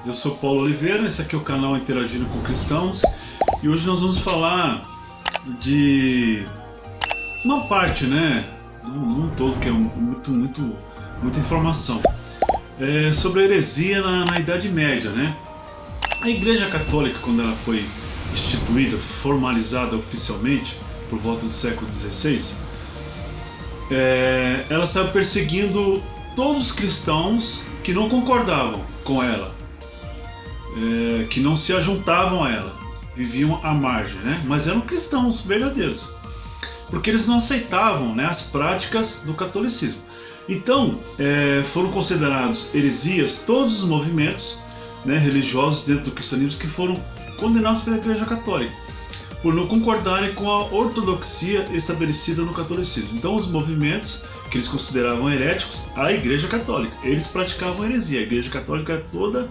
Eu sou Paulo Oliveira, esse aqui é o canal Interagindo com Cristãos e hoje nós vamos falar de uma parte, né, não todo, que é muita informação, sobre a heresia na Idade Média, né? A Igreja Católica, quando ela foi instituída, formalizada oficialmente, por volta do século XVI, ela saiu perseguindo todos os cristãos que não concordavam com ela, que não se ajuntavam a ela, viviam à margem, né? Mas eram cristãos verdadeiros, porque eles não aceitavam, né, as práticas do catolicismo. Então, foram considerados heresias todos os movimentos, né, religiosos dentro do cristianismo que foram condenados pela Igreja Católica, por não concordarem com a ortodoxia estabelecida no catolicismo. Então, os movimentos que eles consideravam heréticos, a Igreja Católica, eles praticavam heresia. A Igreja Católica é toda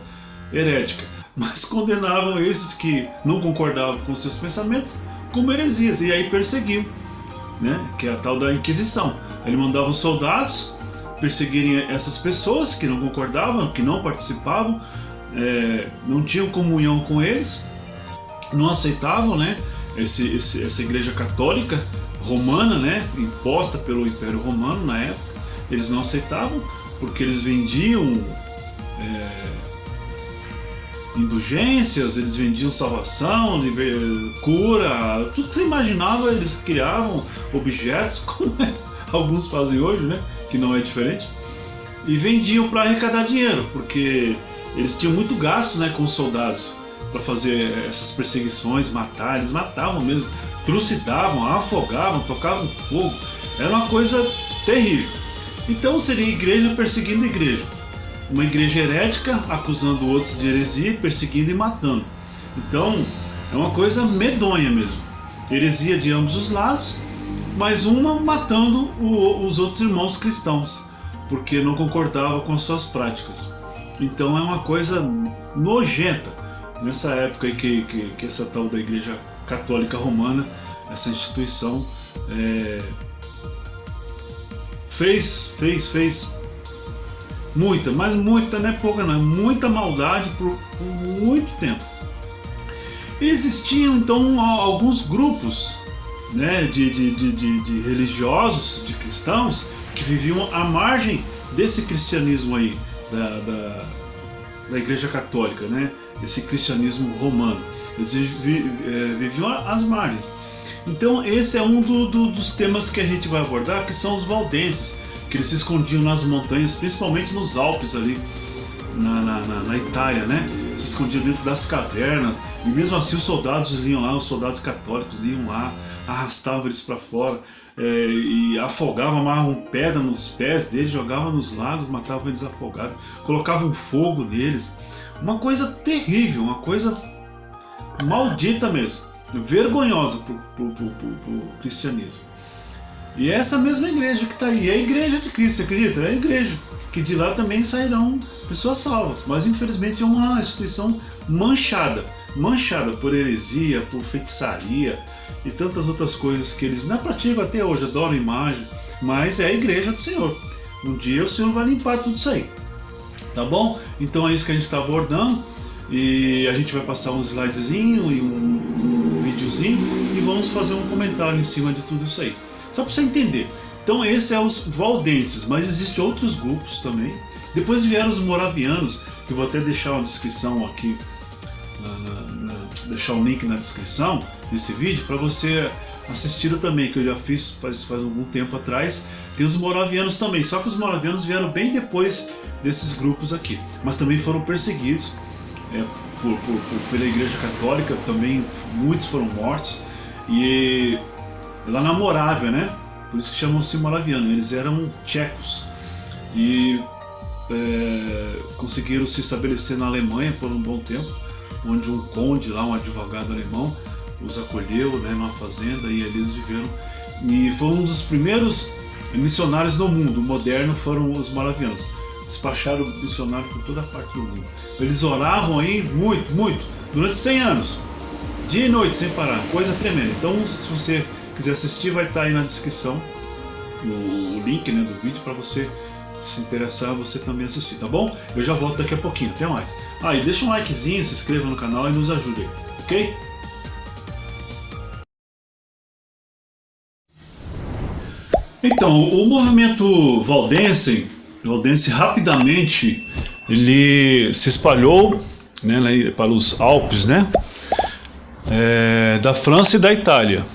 herética, mas condenavam esses que não concordavam com seus pensamentos como heresias, e aí perseguiam, né, que é a tal da Inquisição. Ele mandava os soldados perseguirem essas pessoas que não concordavam, que não participavam, não tinham comunhão com eles, não aceitavam, né, essa Igreja Católica Romana, né, imposta pelo Império Romano na época. Eles não aceitavam porque eles vendiam indulgências, eles vendiam salvação, cura, tudo que você imaginava. Eles criavam objetos, como alguns fazem hoje, né, que não é diferente, e vendiam para arrecadar dinheiro, porque eles tinham muito gasto, né, com os soldados para fazer essas perseguições, matar. Eles matavam mesmo, trucidavam, afogavam, tocavam fogo. Era uma coisa terrível. Então seria igreja perseguindo igreja, uma igreja herética acusando outros de heresia, perseguindo e matando. Então é uma coisa medonha mesmo, heresia de ambos os lados, mas uma matando os outros irmãos cristãos porque não concordava com as suas práticas. Então é uma coisa nojenta nessa época aí que essa tal da Igreja Católica Romana, essa instituição, fez muita, mas muita, não é pouca não, é muita maldade por muito tempo. E existiam então alguns grupos, né, de religiosos, de cristãos, que viviam à margem desse cristianismo aí, da Igreja Católica, né, esse cristianismo romano. Eles viviam às margens. Então esse é um dos temas que a gente vai abordar, que são os valdenses, que eles se escondiam nas montanhas, principalmente nos Alpes ali na Itália, né? Se escondiam dentro das cavernas, e mesmo assim os soldados iam lá, os soldados católicos iam lá, arrastavam eles para fora, e afogavam, amarravam pedra nos pés deles, jogavam nos lagos, matavam eles afogados, colocavam fogo neles. Uma coisa terrível, uma coisa maldita mesmo, vergonhosa pro cristianismo. E essa mesma igreja que está aí, é a igreja de Cristo, você acredita? É a igreja, que de lá também sairão pessoas salvas, mas infelizmente é uma instituição manchada por heresia, por feitiçaria e tantas outras coisas que eles não praticam até hoje, adoram imagem, mas é a igreja do Senhor. Um dia o Senhor vai limpar tudo isso aí, tá bom? Então é isso que a gente está abordando, e a gente vai passar um slidezinho e um videozinho e vamos fazer um comentário em cima de tudo isso aí, só para você entender. Então esse é os valdenses, mas existem outros grupos também. Depois vieram os moravianos, que eu vou até deixar uma descrição aqui, deixar um link na descrição desse vídeo para você assistir também, que eu já fiz faz algum tempo atrás. Tem os moravianos também, só que os moravianos vieram bem depois desses grupos aqui, mas também foram perseguidos pela Igreja Católica, também muitos foram mortos, e lá na Morávia, né? Por isso que chamam-se moravianos. Eles eram tchecos e conseguiram se estabelecer na Alemanha por um bom tempo, onde um conde lá, um advogado alemão, os acolheu, né, numa fazenda, e eles viveram. E foi um dos primeiros missionários no mundo moderno, foram os moravianos. Despacharam missionários por toda a parte do mundo. Eles oravam aí muito, durante 100 anos, dia e noite sem parar, coisa tremenda. Então, se você quiser assistir, vai estar aí na descrição o link, né, do vídeo, para você Se interessar, você também assistir, tá bom? Eu já volto daqui a pouquinho, até mais. E deixa um likezinho, se inscreva no canal e nos ajude aí, ok? Então, o movimento valdense rapidamente ele se espalhou, né, para os Alpes, né, da França e da Itália.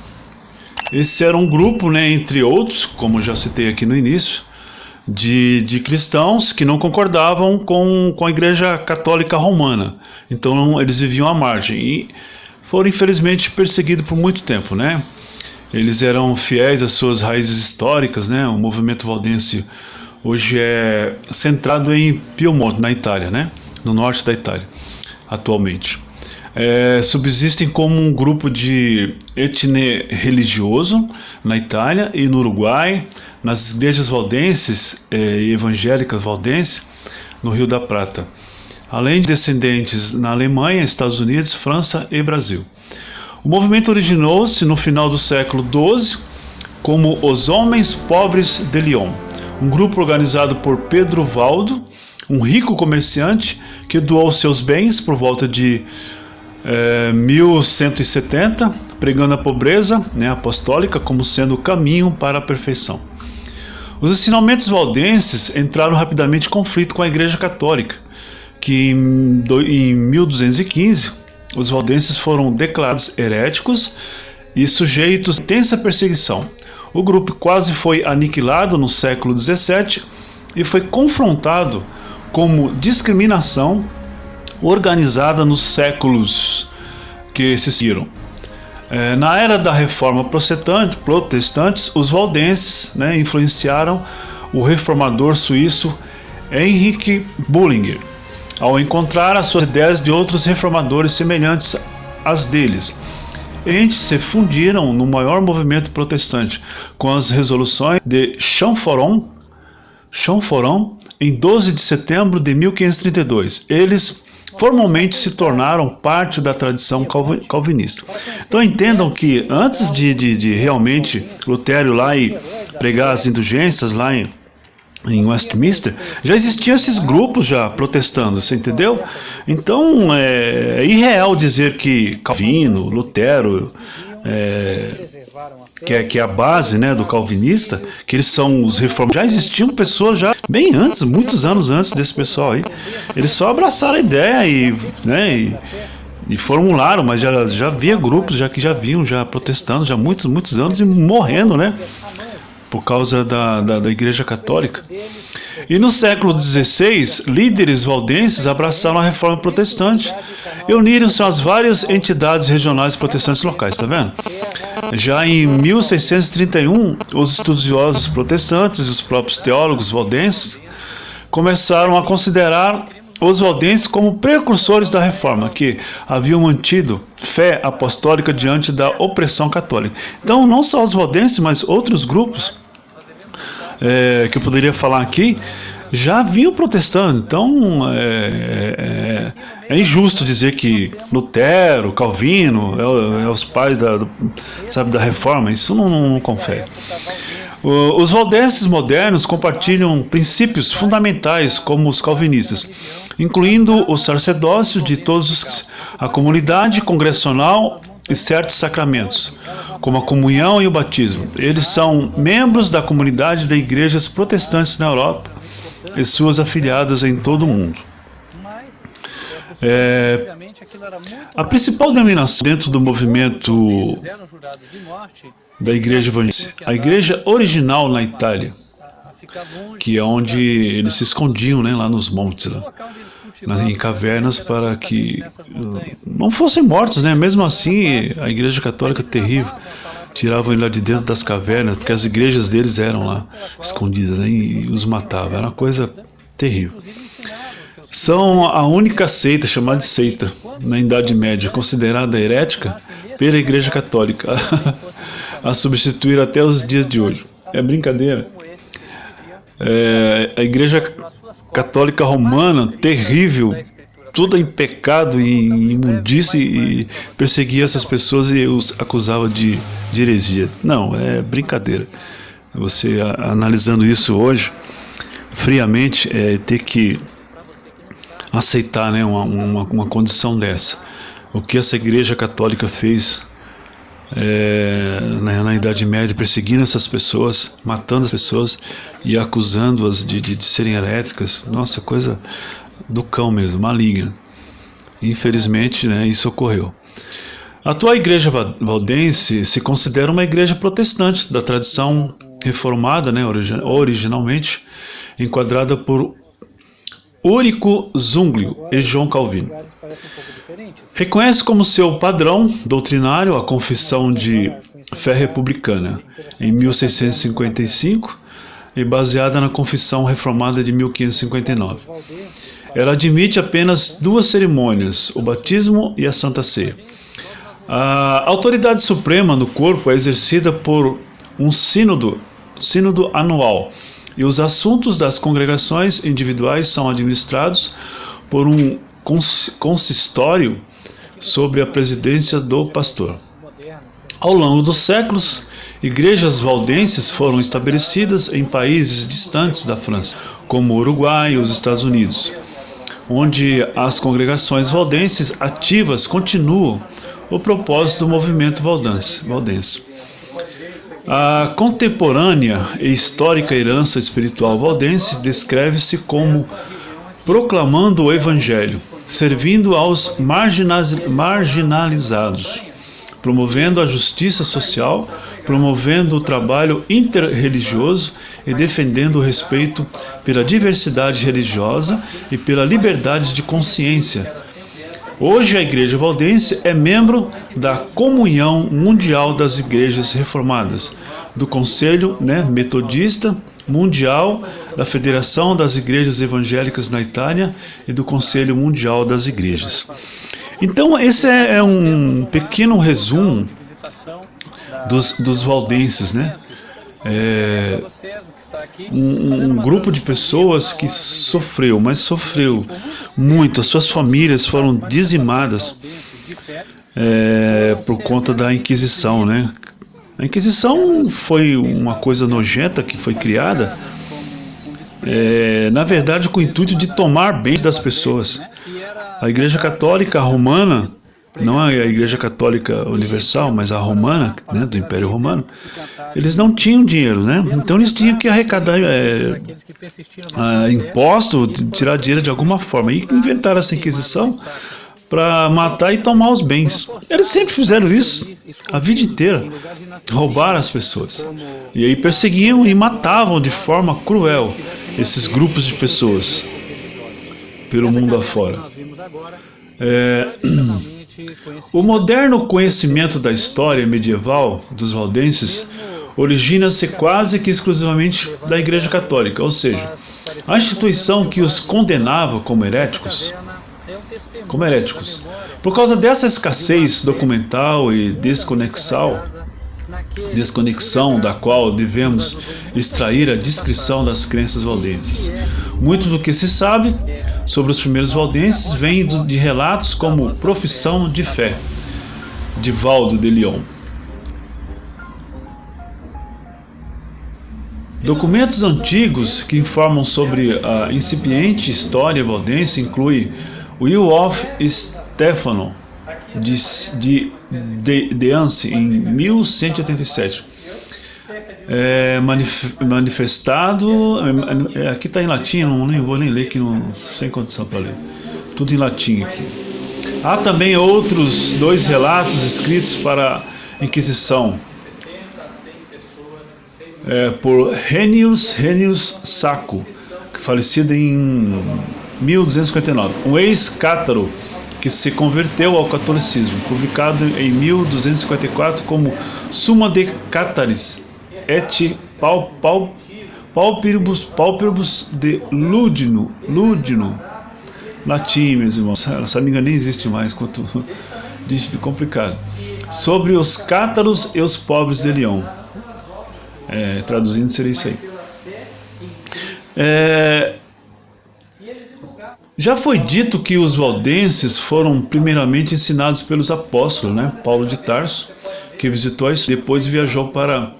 Esse era um grupo, né, entre outros, como eu já citei aqui no início, de cristãos que não concordavam com a Igreja Católica Romana. Então eles viviam à margem e foram infelizmente perseguidos por muito tempo, né? Eles eram fiéis às suas raízes históricas, né? O movimento valdense hoje é centrado em Piemonte, na Itália, né? No norte da Itália, atualmente. Subsistem como um grupo de etnia religioso na Itália e no Uruguai, nas igrejas valdenses e evangélicas valdenses no Rio da Prata, além de descendentes na Alemanha, Estados Unidos, França e Brasil. O movimento originou-se no final do século XII como os Homens Pobres de Lyon, um grupo organizado por Pedro Valdo, um rico comerciante que doou seus bens por volta de 1170, pregando a pobreza, né, apostólica como sendo o caminho para a perfeição. Os ensinamentos valdenses entraram rapidamente em conflito com a Igreja Católica, que em 1215 os valdenses foram declarados heréticos e sujeitos a intensa perseguição. O grupo quase foi aniquilado no século XVII e foi confrontado como discriminação organizada nos séculos que se seguiram. Na era da Reforma Protestante, os valdenses, né, influenciaram o reformador suíço Heinrich Bullinger, ao encontrar as suas ideias de outros reformadores semelhantes às deles. Eles se fundiram no maior movimento protestante, com as resoluções de Champforon em 12 de setembro de 1532. Eles formalmente se tornaram parte da tradição calvinista. Então entendam que antes de realmente Lutero ir lá e pregar as indulgências lá em Westminster, já existiam esses grupos já protestando, você entendeu? Então é irreal dizer que Calvino, Lutero, que é a base, né, do calvinista, que eles são os reformadores. Já existiam pessoas já bem antes, muitos anos antes desse pessoal aí. Eles só abraçaram a ideia e formularam, mas já havia grupos que já vinham já protestando já há muitos anos e morrendo, né, por causa da Igreja Católica. E no século XVI, líderes valdenses abraçaram a reforma protestante e uniram-se às várias entidades regionais protestantes locais, tá vendo? Já em 1631, os estudiosos protestantes e os próprios teólogos valdenses começaram a considerar os valdenses como precursores da reforma, que haviam mantido fé apostólica diante da opressão católica. Então, não só os valdenses, mas outros grupos que eu poderia falar aqui, já vinham protestando. Então, é injusto dizer que Lutero, Calvino, é os pais da reforma. Isso não confere. Os valdenses modernos compartilham princípios fundamentais como os calvinistas, incluindo o sacerdócio de todos, a comunidade congregacional e certos sacramentos, como a comunhão e o batismo. Eles são membros da comunidade de igrejas protestantes na Europa e suas afiliadas em todo o mundo. A principal denominação dentro do movimento da igreja evangélica, a igreja original na Itália, que é onde eles se escondiam, né, lá nos montes, em cavernas, para que não fossem mortos, né? Mesmo assim, a Igreja Católica terrível, tiravam ele lá de dentro das cavernas, porque as igrejas deles eram lá escondidas, né, e os matavam. Era uma coisa terrível. São a única seita, chamada de seita, na Idade Média, considerada herética pela Igreja Católica, a substituir até os dias de hoje. É brincadeira. A Igreja Católica Romana, terrível, toda em pecado e imundície, e perseguia essas pessoas e os acusava de heresia. Não, é brincadeira. Você analisando isso hoje, friamente ter que aceitar, né, uma condição dessa. O que essa Igreja Católica fez na Idade Média, perseguindo essas pessoas, matando as pessoas e acusando-as de serem heréticas, nossa, coisa do cão mesmo, maligna. Infelizmente, né, isso ocorreu. A atual Igreja Valdense se considera uma igreja protestante da tradição reformada, né, originalmente enquadrada por Úrico Zwinglio e João Calvino. Reconhece como seu padrão doutrinário a Confissão de Fé Republicana, em 1655, e baseada na Confissão Reformada de 1559. Ela admite apenas duas cerimônias, o batismo e a Santa Ceia. A autoridade suprema no corpo é exercida por um sínodo anual, e os assuntos das congregações individuais são administrados por um consistório sob a presidência do pastor. Ao longo dos séculos, igrejas valdenses foram estabelecidas em países distantes da França, como o Uruguai e os Estados Unidos, onde as congregações valdenses ativas continuam o propósito do movimento valdense. A contemporânea e histórica herança espiritual valdense descreve-se como proclamando o Evangelho, servindo aos marginalizados, promovendo a justiça social, promovendo o trabalho interreligioso e defendendo o respeito pela diversidade religiosa e pela liberdade de consciência. Hoje a Igreja Valdense é membro da Comunhão Mundial das Igrejas Reformadas, do Conselho Metodista Mundial, da Federação das Igrejas Evangélicas na Itália e do Conselho Mundial das Igrejas. Então esse é um pequeno resumo dos valdenses, né? Um grupo de pessoas que sofreu muito, as suas famílias foram dizimadas por conta da Inquisição, né? A Inquisição foi uma coisa nojenta que foi criada, na verdade, com o intuito de tomar bens das pessoas. A Igreja Católica Romana, não a Igreja Católica Universal, mas a Romana, né, do Império Romano, eles não tinham dinheiro, né? Então eles tinham que arrecadar imposto, tirar dinheiro de alguma forma. E inventaram essa Inquisição para matar e tomar os bens. Eles sempre fizeram isso, a vida inteira. Roubaram as pessoas. E aí perseguiam e matavam de forma cruel esses grupos de pessoas pelo mundo afora. O moderno conhecimento da história medieval dos valdenses origina-se quase que exclusivamente da Igreja Católica, ou seja, a instituição que os condenava como heréticos. Por causa dessa escassez documental e desconexão da qual devemos extrair a descrição das crenças valdenses. Muito do que se sabe sobre os primeiros valdenses vem de relatos como Profissão de Fé, de Valdo de Lyon. Documentos antigos que informam sobre a incipiente história valdense incluem Will of Stefano, de Deance, em 1187. Manifestado, aqui está em latim, não vou nem ler, que não, sem condição para ler. Tudo em latim aqui. Há também outros dois relatos escritos para a Inquisição, por Renius Sacco, falecido em 1259, um ex-cátaro que se converteu ao catolicismo, publicado em 1254 como Summa de Cataris et Pauperibus de Ludino, latim, meus irmãos, essa língua nem existe mais, quanto de complicado, sobre os cátaros e os pobres de Lyon. Traduzindo seria isso aí. Já foi dito que os valdenses foram primeiramente ensinados pelos apóstolos, né? Paulo de Tarso, que visitou isso, depois viajou para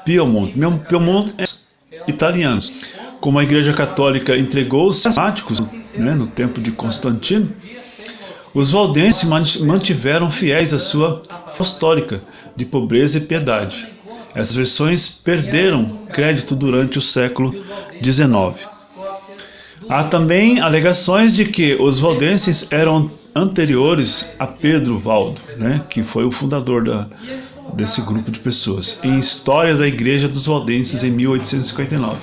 Piemonte. Piemonte é italianos. como a Igreja Católica entregou os sistemáticos, né, no tempo de Constantino, os valdenses mantiveram fiéis à sua apostólica de pobreza e piedade. Essas versões perderam crédito durante o século XIX. Há também alegações de que os valdenses eram anteriores a Pedro Valdo, né, que foi o fundador desse grupo de pessoas, em História da Igreja dos Valdenses, em 1859.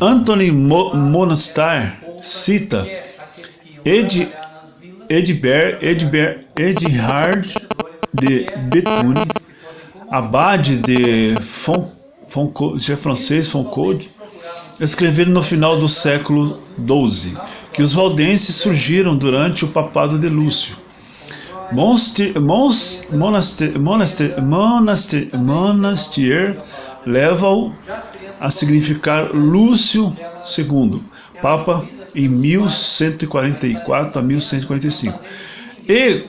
Anthony Monastar cita Edhard de Bethune, abade de francês Foncaude, escreveram no final do século XII que os valdenses surgiram durante o papado de Lúcio. Monastier leva-o a significar Lúcio II, Papa em 1144 a 1145, e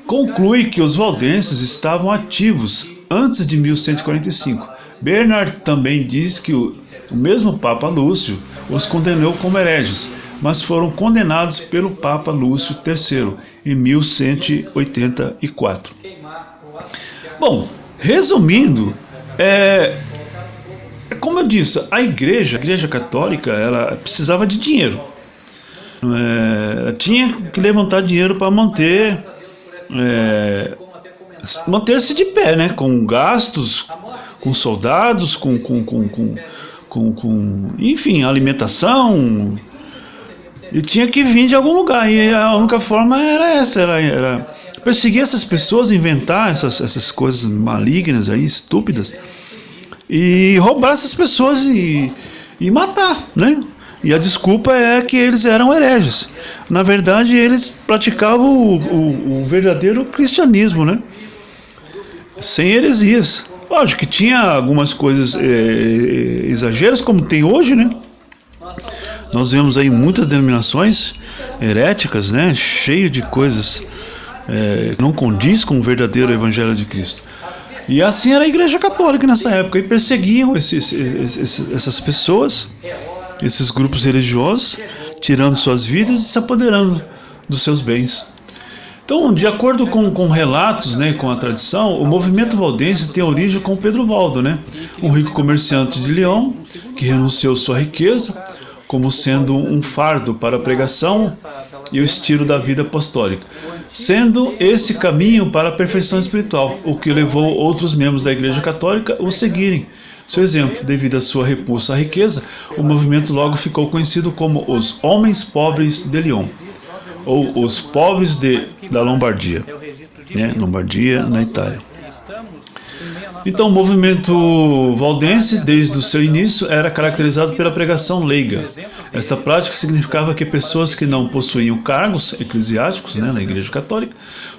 conclui que os valdenses estavam ativos antes de 1145. Bernard também diz que o mesmo Papa Lúcio os condenou como hereges, mas foram condenados pelo Papa Lúcio III em 1184. Bom, resumindo, como eu disse, a Igreja Católica, ela precisava de dinheiro. Ela tinha que levantar dinheiro para manter-se de pé, né? Com gastos, com soldados, enfim, alimentação. E tinha que vir de algum lugar. E a única forma era essa, era perseguir essas pessoas, inventar essas coisas malignas aí, estúpidas, e roubar essas pessoas e matar, né? E a desculpa é que eles eram hereges. Na verdade, eles praticavam o verdadeiro cristianismo, né? Sem heresias. Lógico que tinha algumas coisas, exageros, como tem hoje, né? Nós vemos aí muitas denominações heréticas, né? Cheio de coisas que não condiz com o verdadeiro evangelho de Cristo. E assim era a Igreja Católica nessa época, e perseguiam essas pessoas, esses grupos religiosos, tirando suas vidas e se apoderando dos seus bens. Então, de acordo com relatos, né, com a tradição, o movimento valdense tem origem com Pedro Valdo, né, um rico comerciante de Lyon que renunciou sua riqueza como sendo um fardo para a pregação e o estilo da vida apostólica, sendo esse caminho para a perfeição espiritual, o que levou outros membros da Igreja Católica a o seguirem. Seu exemplo, devido à sua repulsa à riqueza, o movimento logo ficou conhecido como os Homens Pobres de Lyon, ou os Pobres da Lombardia, né? Lombardia, na Itália. Então, o movimento valdense, desde o seu início, era caracterizado pela pregação leiga. Esta prática significava que pessoas que não possuíam cargos eclesiásticos, né, na Igreja Católica,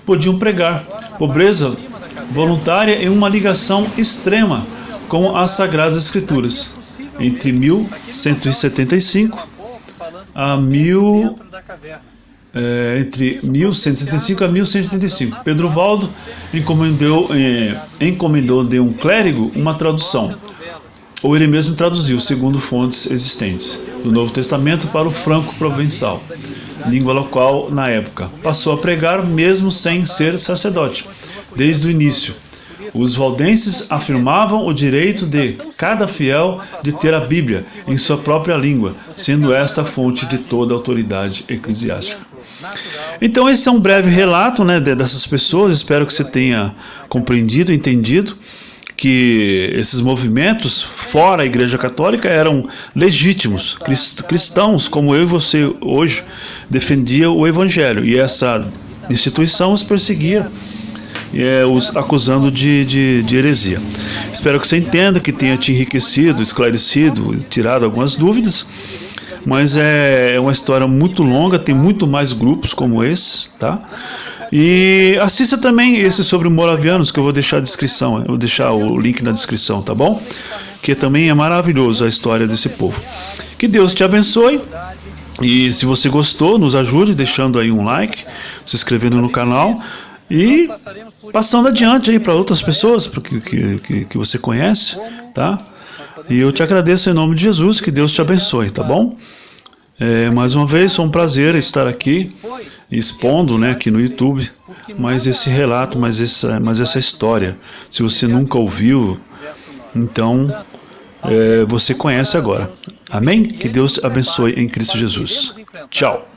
podiam pregar pobreza voluntária e uma ligação extrema com as Sagradas Escrituras. Entre 1175 a 1175, Pedro Valdo encomendou de um clérigo uma tradução, ou ele mesmo traduziu, segundo fontes existentes, do Novo Testamento para o franco-provençal, língua local na época. Passou a pregar mesmo sem ser sacerdote. Desde o início, os valdenses afirmavam o direito de cada fiel de ter a Bíblia em sua própria língua, sendo esta a fonte de toda a autoridade eclesiástica. Então esse é um breve relato, né, dessas pessoas. Espero que você tenha compreendido, entendido que esses movimentos fora a Igreja Católica eram legítimos, cristãos como eu e você hoje defendia o Evangelho, e essa instituição os perseguia, os acusando de heresia. Espero que você entenda, que tenha te enriquecido, esclarecido, tirado algumas dúvidas. Mas é uma história muito longa, tem muito mais grupos como esse, tá? E assista também esse sobre moravianos, que eu vou deixar a descrição, eu vou deixar o link na descrição, tá bom? Que também é maravilhoso a história desse povo. Que Deus te abençoe. E se você gostou, nos ajude deixando aí um like, se inscrevendo no canal e passando adiante aí para outras pessoas que você conhece, tá? E eu te agradeço em nome de Jesus, que Deus te abençoe, tá bom? Mais uma vez, foi um prazer estar aqui expondo, né, aqui no YouTube, mais esse relato, mais essa história. Se você nunca ouviu, então você conhece agora. Amém? Que Deus te abençoe em Cristo Jesus. Tchau.